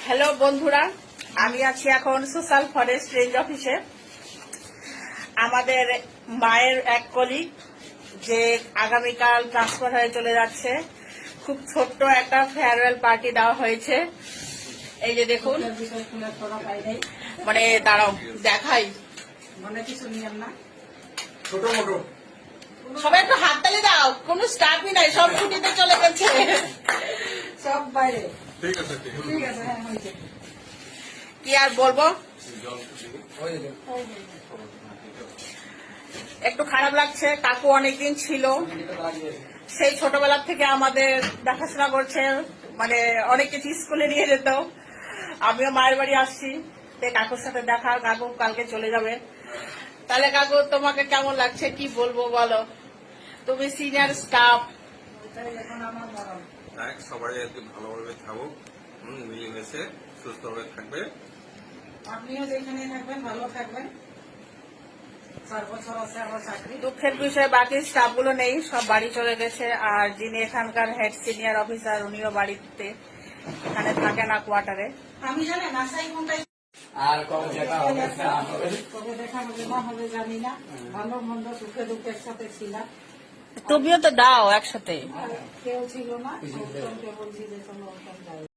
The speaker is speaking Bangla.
হ্যালো বন্ধুরা, আমি আছি এখন সোশ্যাল ফরেস্ট রেঞ্জ অফিসে। আমাদের মায়ের এক কলিগ যে আগামীকাল ট্রান্সফার হয়ে চলে যাচ্ছে, খুব ছোট্ট একটা ফেয়ারওয়েল পার্টি দেওয়া হয়েছে। এই যে দেখুন, মানে দাঁড়াও দেখাই, সবাই একটু হাততালি দাও। কোনো স্টাফই নাই, সব ছুটিতে চলে গেছে, সব বাইরে। কি আর বলবো, একটু খারাপ লাগছে। কাকু অনেকদিন ছিল, সেই ছোটবেলা থেকে আমাদের দেখাশোনা করছে, মানে অনেক কিছু স্কুলে নিয়ে যেত। আমিও মায়ের বাড়ি আসছি, কাকুর সাথে দেখা। কাকু কালকে চলে যাবে। তাহলে কাকু তোমাকে কেমন লাগছে, কি বলবো বলো? তুমি সিনিয়র স্টাফ। সবাই ভালোভাবে থাকুক, মিলেমিশে সুস্থভাবে থাকবে। আপনিও যেখানে থাকবেন ভালো থাকবেন। দুঃখের বিষয় বাকি স্টাফ গুলো নেই, সব বাড়ি চলে গেছে। আর যিনি এখানকার হেড সিনিয়র অফিসার, উনিও বাড়িতে, এখানে থাকে না, কোয়ার্টারে। আমি জানি না আর কবে দেখা হবে না হবে জানি না। ভালো মন্দ সুখে দুঃখের সাথে ছিলাম। তুমিও তো দাও একসাথে, কেউ ছিল না। বলছি যে চলো